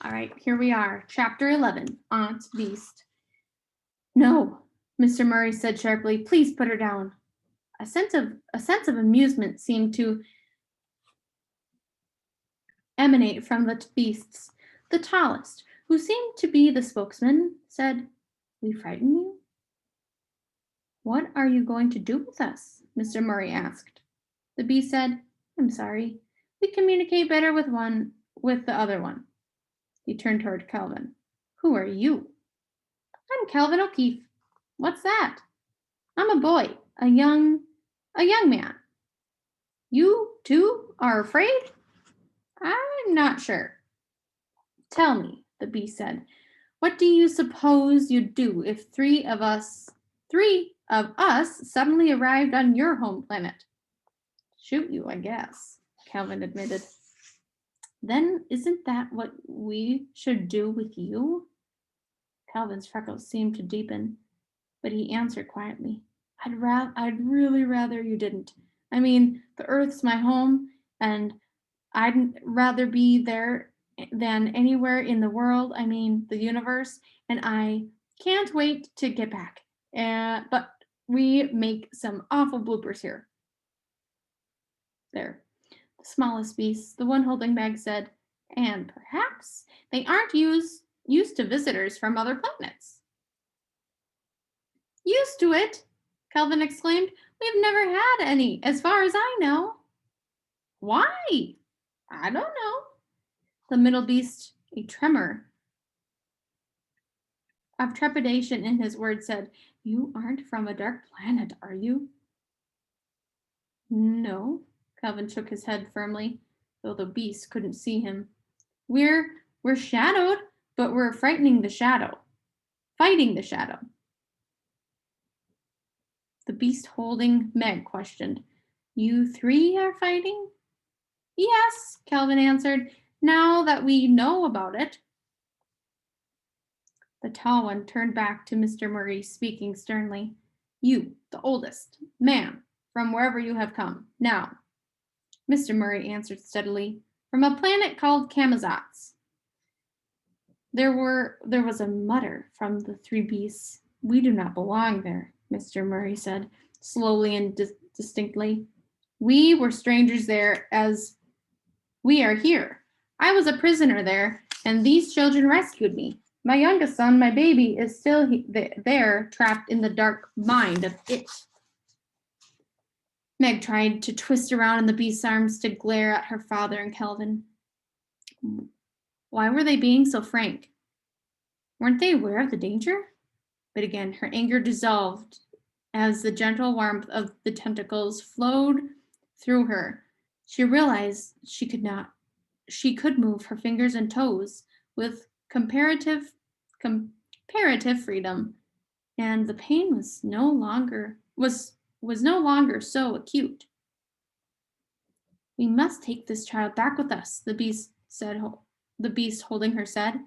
All right, here we are. Chapter 11, Aunt Beast. No, Mr. Murray said sharply. Please put her down. A sense of amusement seemed to emanate from the beasts. The tallest, who seemed to be the spokesman, said, We frighten you? What are you going to do with us? Mr. Murray asked. The beast said, I'm sorry. We communicate better with the other one. He turned toward Calvin. Who are you? I'm Calvin O'Keefe. What's that? I'm a boy, a young man. You, too, are afraid? I'm not sure. Tell me, the beast said, what do you suppose you'd do if three of us suddenly arrived on your home planet? Shoot you, I guess, Calvin admitted. Then isn't that what we should do with you? Calvin's freckles seemed to deepen, but he answered quietly, I'd really rather you didn't. I mean, the Earth's my home, and I'd rather be there than anywhere in the world, I mean, the universe, and I can't wait to get back. But we make some awful bloopers here. There. The smallest beast, the one holding Meg, said, and perhaps they aren't used to visitors from other planets. Used to it, Calvin exclaimed. We've never had any, as far as I know. Why? I don't know. The middle beast, a tremor of trepidation in his words, said, You aren't from a dark planet, are you? No, Calvin shook his head firmly, though the beast couldn't see him. We're shadowed, but we're fighting the shadow. The beast holding Meg questioned, You three are fighting? Yes, Calvin answered, now that we know about it. The tall one turned back to Mr. Murray, speaking sternly. You, the oldest, man, from wherever you have come. Now, Mr. Murray answered steadily, from a planet called Camazotz. There was a mutter from the three beasts. We do not belong there, Mr. Murray said, slowly and distinctly. We were strangers there as we are here. I was a prisoner there, and these children rescued me. My youngest son, my baby, is still there, trapped in the dark mind of it. Meg tried to twist around in the beast's arms to glare at her father and Calvin. Why were they being so frank? Weren't they aware of the danger? But again, her anger dissolved as the gentle warmth of the tentacles flowed through her. She realized she could move her fingers and toes with comparative freedom, and the pain was no longer so acute. We must take this child back with us, the beast holding her said.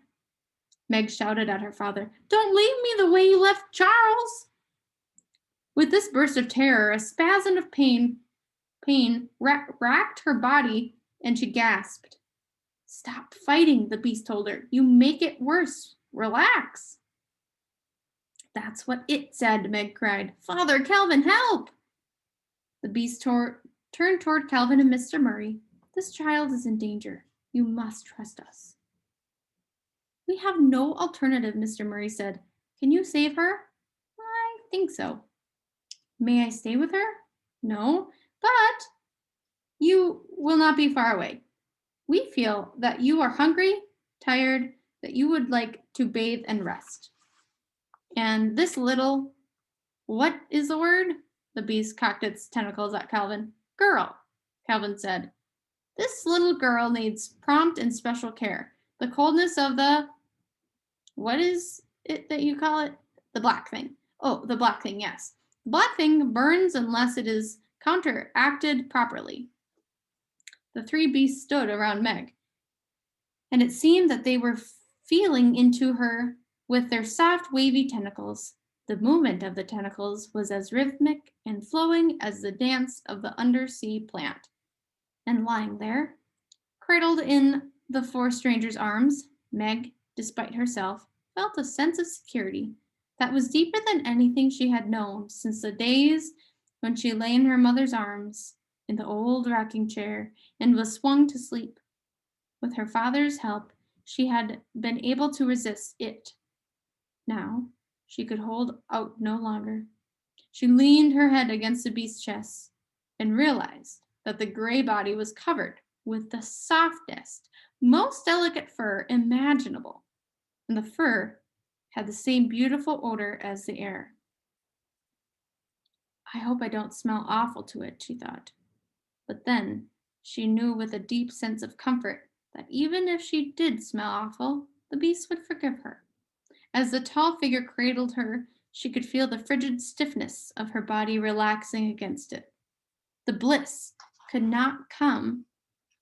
Meg shouted at her father, Don't leave me the way you left Charles! With this burst of terror, a spasm of pain racked her body, and she gasped. Stop fighting, the beast told her. You make it worse. Relax. That's what it said, Meg cried. Father, Calvin, help! The beast turned toward Calvin and Mr. Murray. This child is in danger. You must trust us. We have no alternative, Mr. Murray said. Can you save her? I think so. May I stay with her? No, but you will not be far away. We feel that you are hungry, tired, that you would like to bathe and rest. And this little, what is the word? The beast cocked its tentacles at Calvin. Girl, Calvin said. This little girl needs prompt and special care. The coldness of what is it that you call it? The black thing. Oh, the black thing, yes. The black thing burns unless it is counteracted properly. The three beasts stood around Meg, and it seemed that they were feeling into her with their soft, wavy tentacles. The movement of the tentacles was as rhythmic and flowing as the dance of the undersea plant. And lying there, cradled in the four strangers' arms, Meg, despite herself, felt a sense of security that was deeper than anything she had known since the days when she lay in her mother's arms in the old rocking chair and was swung to sleep. With her father's help, she had been able to resist it. Now, she could hold out no longer. She leaned her head against the beast's chest and realized that the gray body was covered with the softest, most delicate fur imaginable, and the fur had the same beautiful odor as the air. I hope I don't smell awful to it, she thought. But then she knew with a deep sense of comfort that even if she did smell awful, the beast would forgive her. As the tall figure cradled her, she could feel the frigid stiffness of her body relaxing against it. The bliss could not come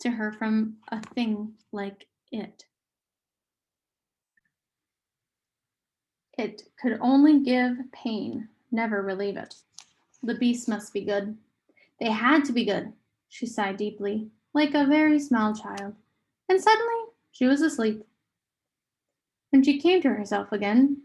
to her from a thing like it. It could only give pain, never relieve it. The beast must be good. They had to be good. She sighed deeply, like a very small child. And suddenly she was asleep. When she came to herself again,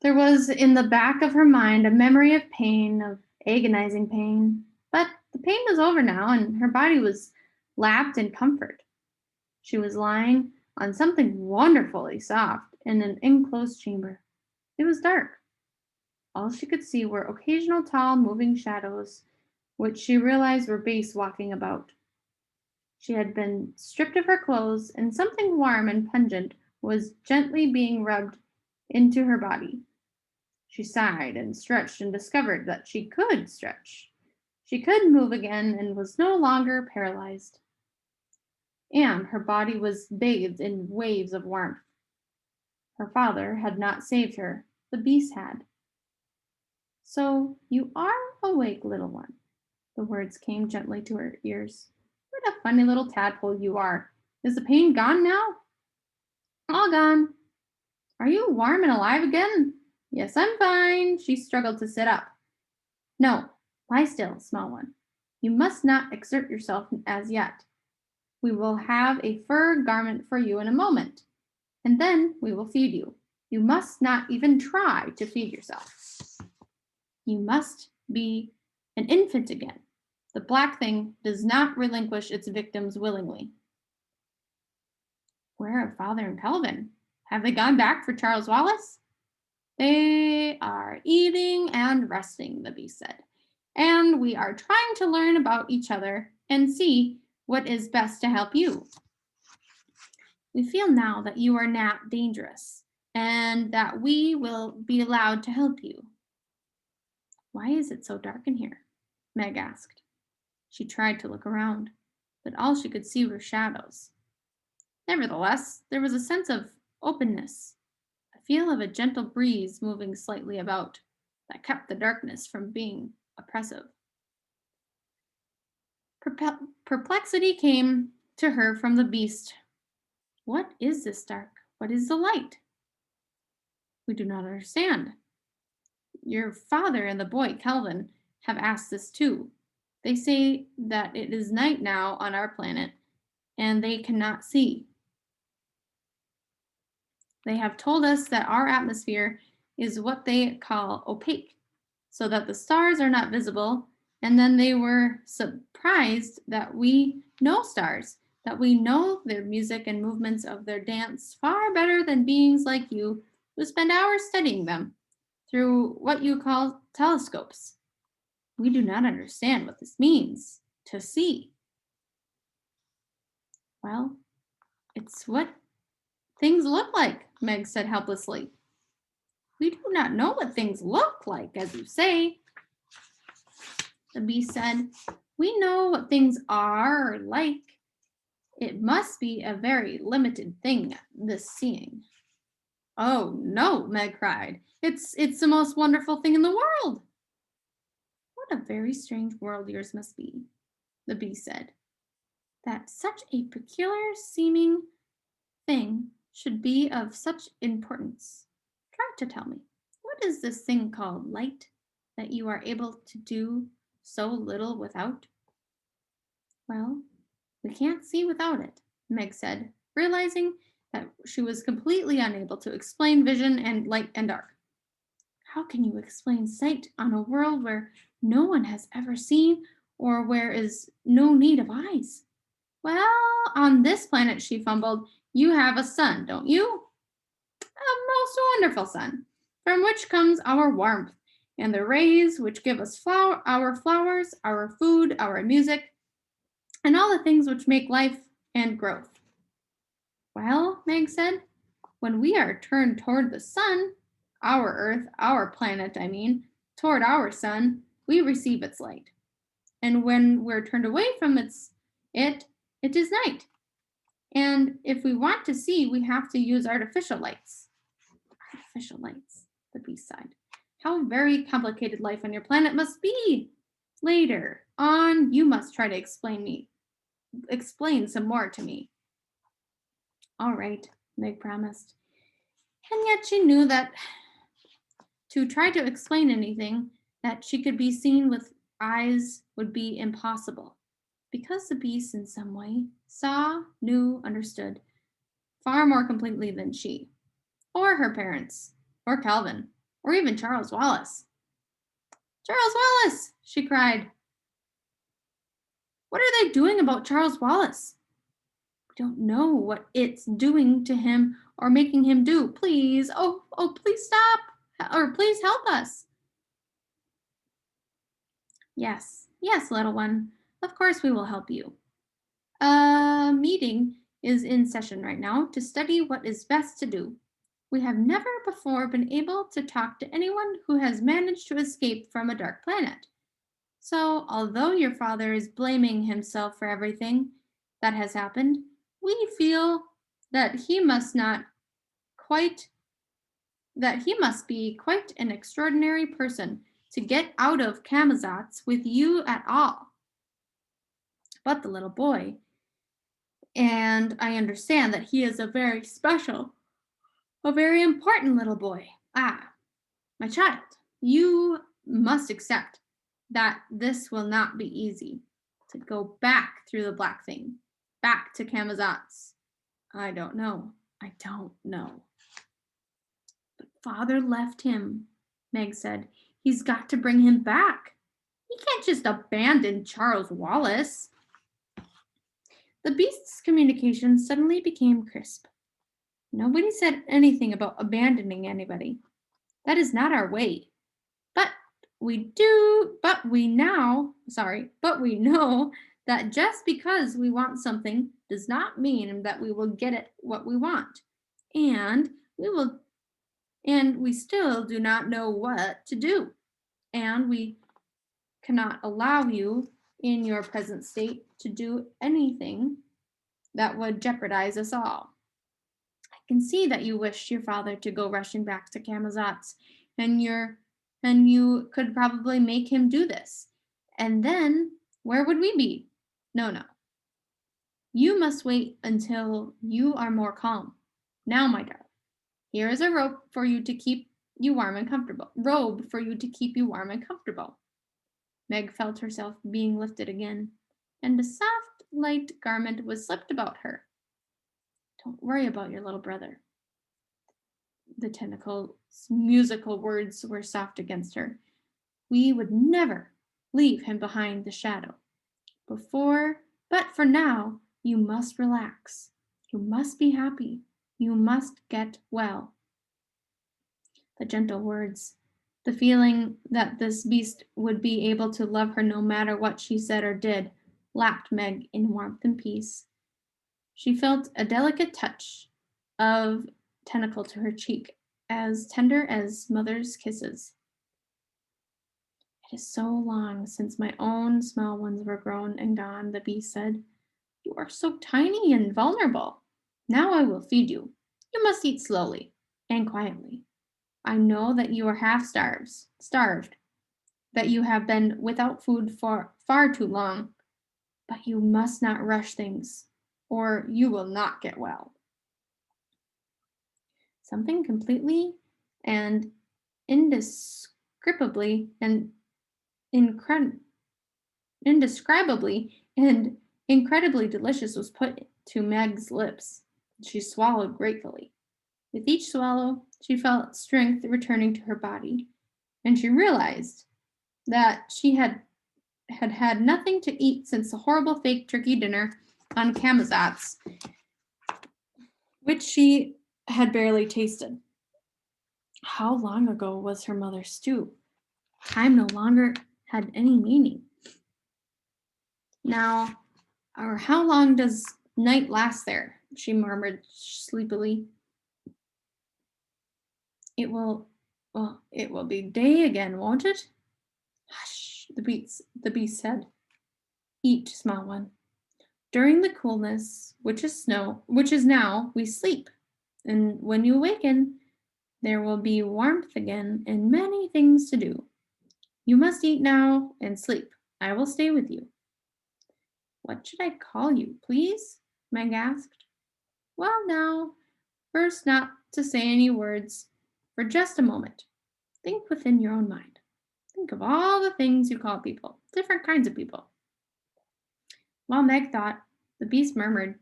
there was in the back of her mind a memory of pain, of agonizing pain. But the pain was over now, and her body was lapped in comfort. She was lying on something wonderfully soft in an enclosed chamber. It was dark. All she could see were occasional tall, moving shadows, which she realized were beasts walking about. She had been stripped of her clothes, and something warm and pungent was gently being rubbed into her body. She sighed and stretched and discovered that she could stretch. She could move again and was no longer paralyzed. And her body was bathed in waves of warmth. Her father had not saved her, the beast had. So you are awake, little one. The words came gently to her ears. What a funny little tadpole you are. Is the pain gone now? All gone. Are you warm and alive again? Yes, I'm fine. She struggled to sit up. No, lie still, small one. You must not exert yourself as yet. We will have a fur garment for you in a moment, and then we will feed you. You must not even try to feed yourself. You must be an infant again. The black thing does not relinquish its victims willingly. Where are Father and Calvin? Have they gone back for Charles Wallace? They are eating and resting, the beast said. And we are trying to learn about each other and see what is best to help you. We feel now that you are not dangerous and that we will be allowed to help you. Why is it so dark in here? Meg asked. She tried to look around, but all she could see were shadows. Nevertheless, there was a sense of openness, a feel of a gentle breeze moving slightly about that kept the darkness from being oppressive. Perplexity came to her from the beast. What is this dark? What is the light? We do not understand. Your father and the boy, Kelvin, have asked this too. They say that it is night now on our planet, and they cannot see. They have told us that our atmosphere is what they call opaque, so that the stars are not visible, and then they were surprised that we know stars, that we know their music and movements of their dance far better than beings like you who spend hours studying them through what you call telescopes. We do not understand what this means, to see. Well, it's what things look like, Meg said helplessly. We do not know what things look like, as you say. The beast said, we know what things are like. It must be a very limited thing, this seeing. Oh, no, Meg cried. It's the most wonderful thing in the world. What a very strange world yours must be, the beast said. That such a peculiar seeming thing should be of such importance. Try to tell me, what is this thing called light that you are able to do so little without? Well, we can't see without it, Meg said, realizing that she was completely unable to explain vision and light and dark. How can you explain sight on a world where no one has ever seen or where is no need of eyes? Well, on this planet, she fumbled, you have a sun, don't you? A most wonderful sun, from which comes our warmth, and the rays which give us our flowers, our food, our music, and all the things which make life and growth. Well, Meg said, when we are turned toward the sun, our Earth, our planet, I mean, toward our sun, we receive its light. And when we're turned away from it is night. And if we want to see, we have to use artificial lights. Artificial lights, the beast sighed. How very complicated life on your planet must be. Later on, you must try to explain some more to me. All right, Meg promised. And yet she knew that to try to explain anything that she could be seen with eyes would be impossible, because the beast in some way saw, knew, understood far more completely than she, or her parents, or Calvin, or even Charles Wallace. Charles Wallace, she cried. What are they doing about Charles Wallace? We don't know what it's doing to him or making him do. Please, oh, please stop, or please help us. Yes, little one. Of course we will help you. A meeting is in session right now to study what is best to do. We have never before been able to talk to anyone who has managed to escape from a dark planet. So, although your father is blaming himself for everything that has happened, we feel that he must be quite an extraordinary person to get out of Camazotz with you at all. But the little boy, and I understand that he is a very special, a very important little boy. Ah, my child, you must accept that this will not be easy to go back through the black thing, back to Camazotz. I don't know. But father left him, Meg said. He's got to bring him back. He can't just abandon Charles Wallace. The beast's communication suddenly became crisp. Nobody said anything about abandoning anybody. That is not our way. But we know that just because we want something does not mean that we will get it what we want. And we still do not know what to do. And we cannot allow you in your present state to do anything that would jeopardize us all. I can see that you wished your father to go rushing back to Camazotz, and you could probably make him do this. And then where would we be? No. You must wait until you are more calm. Now, my darling, here is a rope for you to keep you warm and comfortable. Meg felt herself being lifted again, and a soft, light garment was slipped about her. Don't worry about your little brother. The tentacle's musical words were soft against her. We would never leave him behind the shadow. But for now, you must relax. You must be happy. You must get well. The gentle words, the feeling that this beast would be able to love her no matter what she said or did, lapped Meg in warmth and peace. She felt a delicate touch of tentacle to her cheek, as tender as mother's kisses. It is so long since my own small ones were grown and gone, the beast said. You are so tiny and vulnerable. Now I will feed you. You must eat slowly and quietly. I know that you are half starved, that you have been without food for far too long, but you must not rush things, or you will not get well. Something completely and indescribably and incredibly delicious was put to Meg's lips. She swallowed gratefully. With each swallow, she felt strength returning to her body, and she realized that she had nothing to eat since the horrible fake turkey dinner on Camazotz, which she had barely tasted. How long ago was her mother's stew? Time no longer had any meaning. Now, or how long does night last there? She murmured sleepily. It will be day again, won't it? Hush, the beast said. Eat, small one. During the coolness, which is now, we sleep. And when you awaken, there will be warmth again and many things to do. You must eat now and sleep. I will stay with you. What should I call you, please? Meg asked. Well, now, first not to say any words for just a moment. Think within your own mind. Think of all the things you call people, different kinds of people. While Meg thought, the beast murmured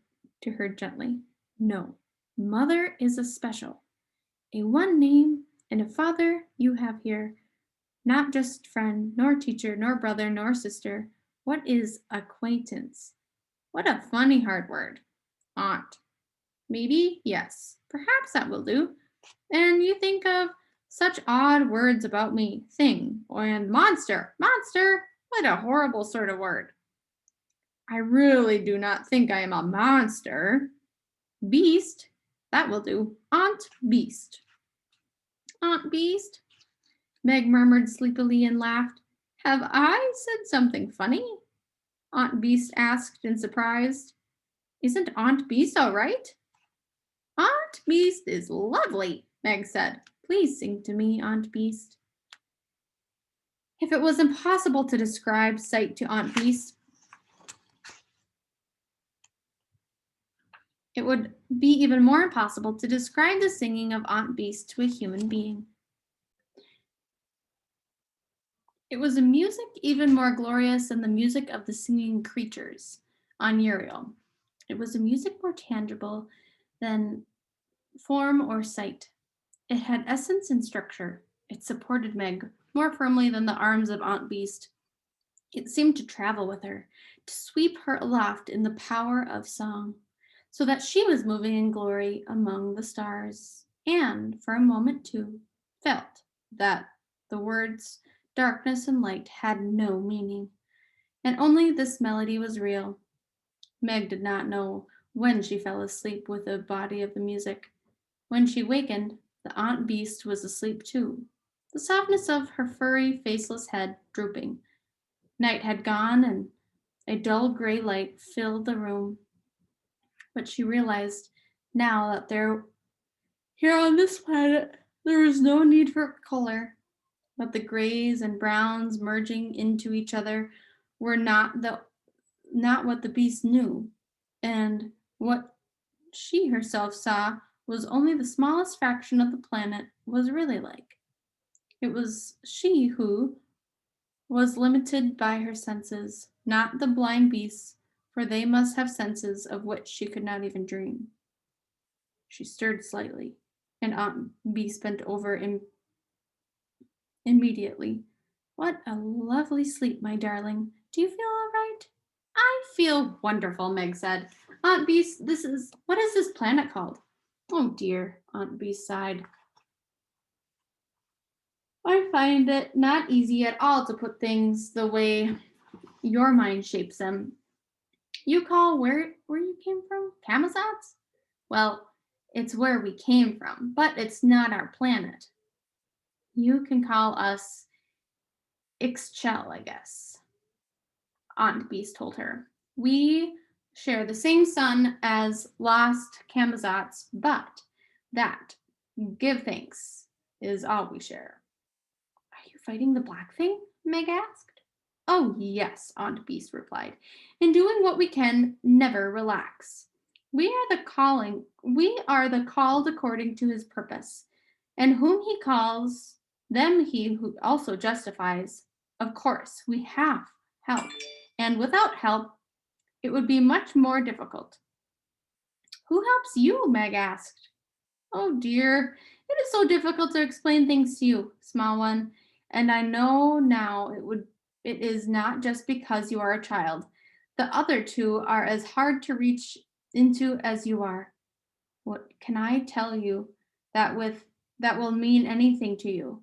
to her gently, No, mother is a special, a one name and a father you have here, not just friend, nor teacher, nor brother, nor sister. What is acquaintance? What a funny hard word. Aunt. Maybe, yes. Perhaps that will do. And you think of such odd words about me. Thing and monster. Monster? What a horrible sort of word. I really do not think I am a monster. Beast? That will do. Aunt Beast. Aunt Beast? Meg murmured sleepily and laughed. Have I said something funny? Aunt Beast asked in surprise. Isn't Aunt Beast all right? Aunt Beast is lovely, Meg said. Please sing to me, Aunt Beast. If it was impossible to describe sight to Aunt Beast, it would be even more impossible to describe the singing of Aunt Beast to a human being. It was a music even more glorious than the music of the singing creatures on Uriel. It was a music more tangible than form or sight. It had essence and structure. It supported Meg more firmly than the arms of Aunt Beast. It seemed to travel with her, to sweep her aloft in the power of song, so that she was moving in glory among the stars, and for a moment too, felt that the words darkness and light had no meaning, and only this melody was real. Meg did not know when she fell asleep with the body of the music. When she wakened, the Aunt Beast was asleep too, the softness of her furry, faceless head drooping. Night had gone, and a dull gray light filled the room. But she realized now that here on this planet, there was no need for color, that the grays and browns merging into each other were not what the beast knew, and what she herself saw was only the smallest fraction of the planet was really like. It was she who was limited by her senses, not the blind beasts, for they must have senses of which she could not even dream. She stirred slightly, and Aunt Beast bent over immediately. What a lovely sleep, my darling. Do you feel all right? I feel wonderful, Meg said. Aunt Beast, what is this planet called? Oh dear, Aunt Beast sighed. I find it not easy at all to put things the way your mind shapes them. You call where you came from? Camazotz? Well, it's where we came from, but it's not our planet. You can call us Ixchel, I guess, Aunt Beast told her. We share the same sun as lost Camazotz, but that, give thanks, is all we share. Are you fighting the black thing? Meg asked. Oh, yes, Aunt Beast replied. In doing what we can, never relax. We are the called according to his purpose, and whom he calls, them he who also justifies. Of course, we have help, and without help, it would be much more difficult. Who helps you? Meg asked. Oh dear, it is so difficult to explain things to you, small one, and I know now it is not just because you are a child. The other two are as hard to reach into as you are. What can I tell you that will mean anything to you?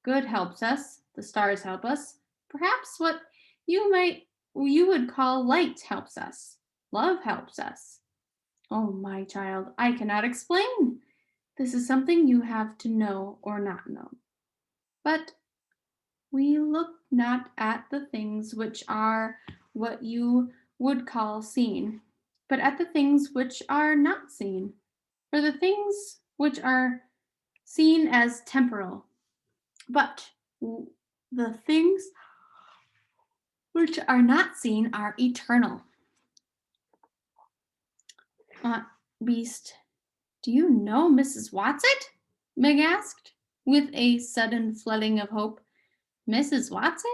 Good helps us, the stars help us. Perhaps what you would call light helps us. Love helps us. Oh, my child, I cannot explain. This is something you have to know or not know. But we look not at the things which are what you would call seen, but at the things which are not seen. For the things which are seen as temporal, but the things which are not seen are eternal. Aunt Beast, do you know Mrs. Watson? Meg asked, with a sudden flooding of hope. Mrs. Watson?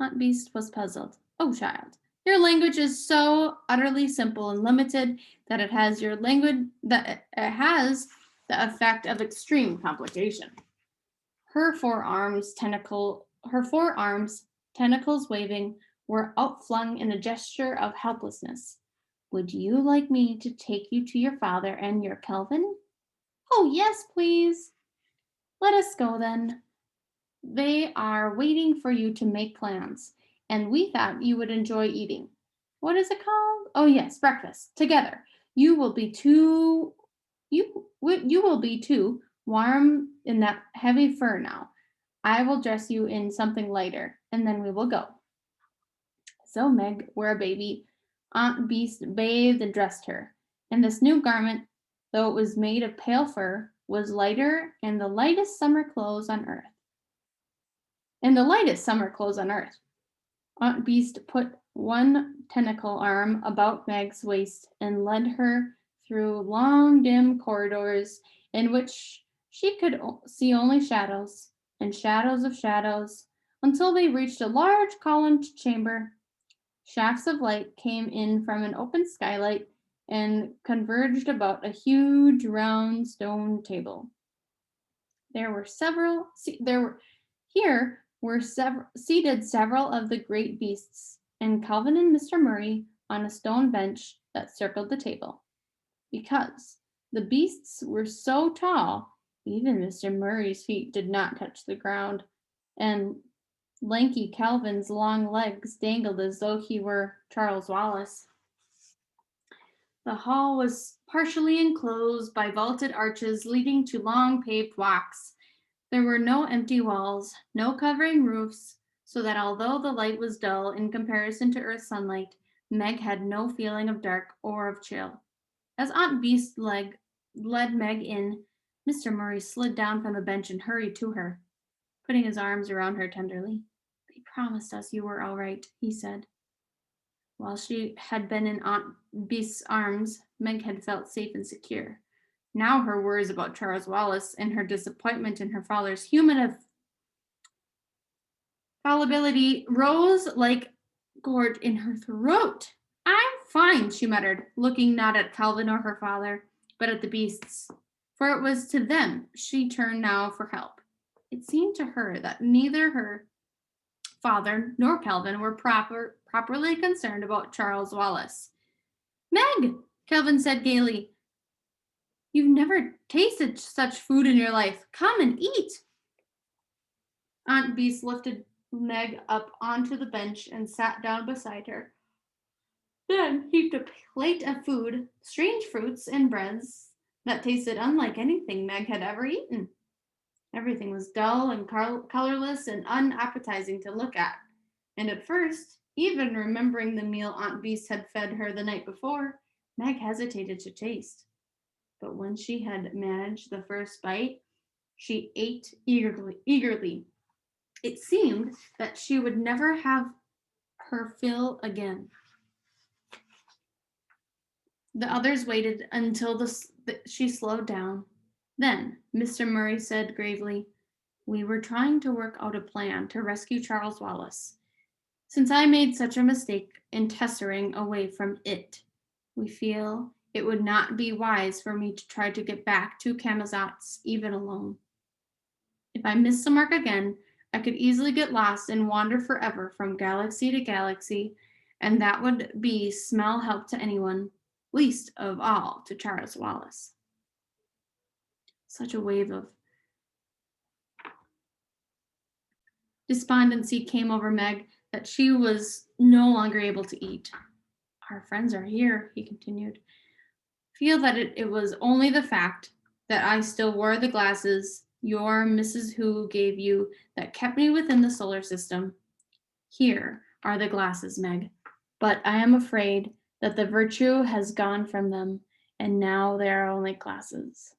Aunt Beast was puzzled. Oh, child, your language is so utterly simple and limited that it has the effect of extreme complication. Her forearms, tentacles waving, were outflung in a gesture of helplessness. Would you like me to take you to your father and your Kelvin? Oh, yes, please. Let us go then. They are waiting for you to make plans, and we thought you would enjoy eating. What is it called? Oh, yes, breakfast. Together. You will be too warm in that heavy fur now. I will dress you in something lighter, and then we will go. So Meg, were a baby, Aunt Beast bathed and dressed her, and this new garment, though it was made of pale fur, was lighter and the lightest summer clothes on earth. Aunt Beast put one tentacle arm about Meg's waist and led her through long, dim corridors in which she could see only shadows and shadows of shadows until they reached a large columned chamber. Shafts of light came in from an open skylight and converged about a huge round stone table. Here were seated several of the great beasts, and Calvin and Mr. Murray on a stone bench that circled the table. Because the beasts were so tall, even Mr. Murray's feet did not touch the ground, and lanky Calvin's long legs dangled as though he were Charles Wallace. The hall was partially enclosed by vaulted arches leading to long paved walks. There were no empty walls, no covering roofs, so that although the light was dull in comparison to Earth sunlight, Meg had no feeling of dark or of chill. As Aunt Beast led Meg in, Mr. Murray slid down from the bench and hurried to her, putting his arms around her tenderly. They promised us you were all right, he said. While she had been in Aunt Beast's arms, Meg had felt safe and secure. Now her worries about Charles Wallace and her disappointment in her father's human fallibility rose like gorge in her throat. I'm fine, she muttered, looking not at Calvin or her father, but at the beasts, for it was to them she turned now for help. It seemed to her that neither her father nor Calvin were properly concerned about Charles Wallace. Meg, Calvin said gaily, you've never tasted such food in your life. Come and eat. Aunt Beast lifted Meg up onto the bench and sat down beside her. Then heaped a plate of food, strange fruits and breads that tasted unlike anything Meg had ever eaten. Everything was dull and colorless and unappetizing to look at. And at first, even remembering the meal Aunt Beast had fed her the night before, Meg hesitated to taste. But when she had managed the first bite, she ate eagerly. It seemed that she would never have her fill again. The others waited until she slowed down. Then Mr. Murray said gravely, we were trying to work out a plan to rescue Charles Wallace. Since I made such a mistake in tessering away from it, we feel It would not be wise for me to try to get back to Camazotz even alone. If I missed the mark again, I could easily get lost and wander forever from galaxy to galaxy, and that would be small help to anyone, least of all to Charles Wallace. Such a wave of despondency came over Meg that she was no longer able to eat. Our friends are here, he continued. Feel that it was only the fact that I still wore the glasses your Mrs. Who gave you that kept me within the solar system. Here are the glasses, Meg, but I am afraid that the virtue has gone from them, and now they are only glasses.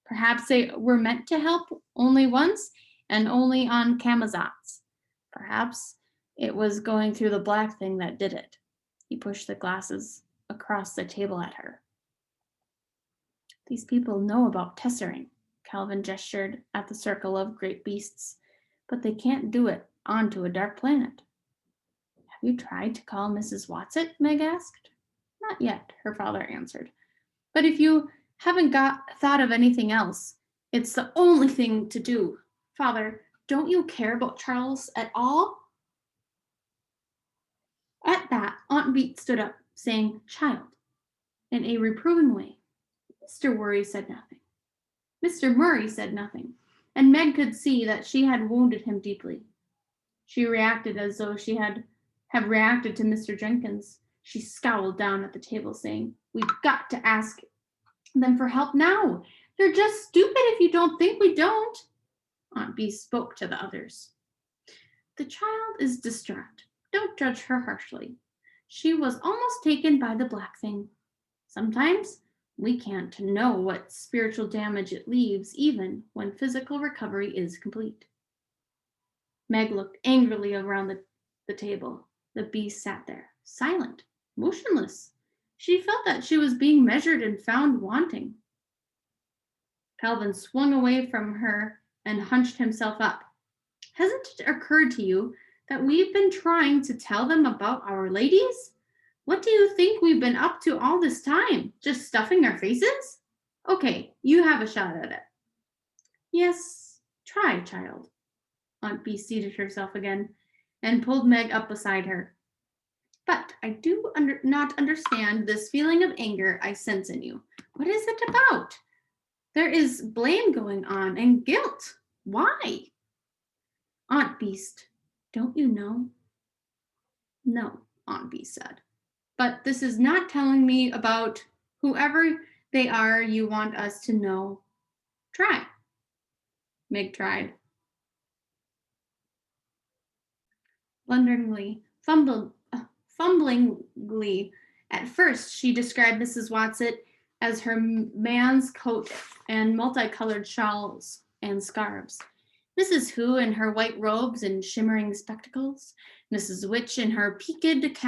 Perhaps they were meant to help only once, and only on Camazotz. Perhaps it was going through the black thing that did it. He pushed the glasses across the table at her. These people know about tessering. Calvin gestured at the circle of great beasts, but they can't do it onto a dark planet. Have you tried to call Mrs. Watson? Meg asked. Not yet, her father answered. But if you haven't thought of anything else, it's the only thing to do. Father, don't you care about Charles at all? At that, Aunt Beat stood up, saying, Child, in a reproving way. Mr. Murray said nothing, and Meg could see that she had wounded him deeply. She reacted as though she had reacted to Mr. Jenkins. She scowled down at the table, saying, We've got to ask them for help now. They're just stupid if you don't think we don't. Aunt Bee spoke to the others. The child is distraught. Don't judge her harshly. She was almost taken by the black thing. Sometimes we can't know what spiritual damage it leaves, even when physical recovery is complete. Meg looked angrily around the table. The beast sat there, silent, motionless. She felt that she was being measured and found wanting. Calvin swung away from her and hunched himself up. Hasn't it occurred to you that we've been trying to tell them about our ladies? What do you think we've been up to all this time? Just stuffing our faces? Okay, you have a shot at it. Yes, try, child. Aunt Bee seated herself again and pulled Meg up beside her. But I do not understand this feeling of anger I sense in you. What is it about? There is blame going on and guilt. Why? Aunt Beast, don't you know? No, Aunt Beast said. But this is not telling me about whoever they are you want us to know. Try. Meg tried. Blunderingly, fumblingly, at first she described Mrs. Watson as her man's coat and multicolored shawls and scarves. Mrs. Who in her white robes and shimmering spectacles, Mrs. Witch in her peaked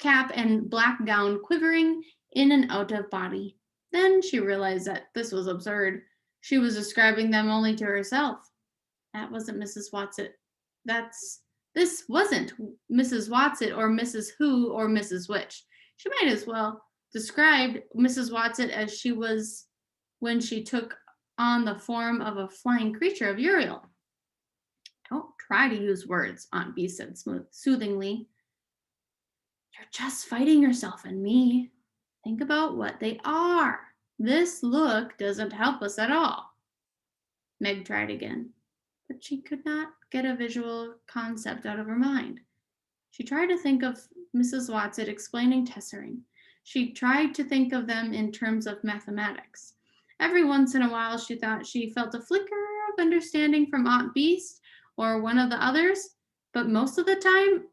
cap and black gown quivering in and out of body. Then she realized that this was absurd. She was describing them only to herself. That wasn't Mrs. Watson. This wasn't Mrs. Watson or Mrs. Who or Mrs. Witch. She might as well describe Mrs. Watson as she was when she took on the form of a flying creature of Uriel. Don't try to use words, Aunt Bee said soothingly. You're just fighting yourself and me. Think about what they are. This look doesn't help us at all. Meg tried again, but she could not get a visual concept out of her mind. She tried to think of Mrs. Watson explaining tessering. She tried to think of them in terms of mathematics. Every once in a while, she thought she felt a flicker of understanding from Aunt Beast or one of the others, but most of the time,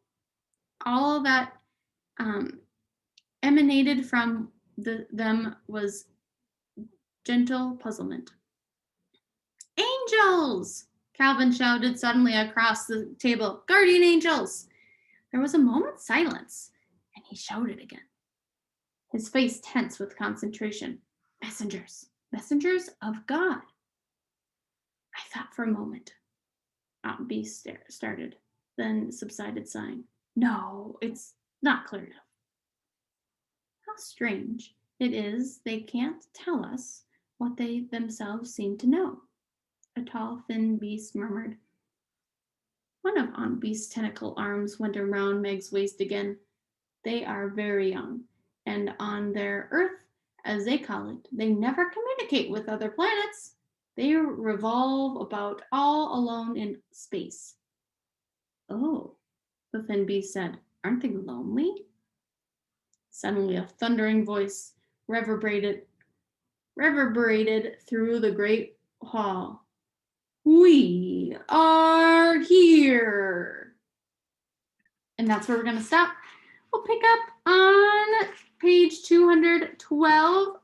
all that emanated from them was gentle puzzlement. Angels! Calvin shouted suddenly across the table. Guardian angels! There was a moment's silence, and he shouted again. His face tense with concentration. Messengers. Messengers of God. I thought for a moment. Aunt Bee started, then subsided, sighing. No, it's not clear enough. How strange. It is they can't tell us what they themselves seem to know, a tall, thin beast murmured. One of Aunt Beast's tentacle arms went around Meg's waist again. They are very young, and on their Earth, as they call it, they never communicate with other planets. They revolve about all alone in space. Oh, the thin beast said, aren't they lonely? Suddenly a thundering voice reverberated through the great hall. We are here. And that's where we're going to stop. We'll pick up on page 212,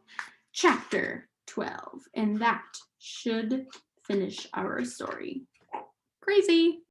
chapter 12, and that should finish our story. Crazy.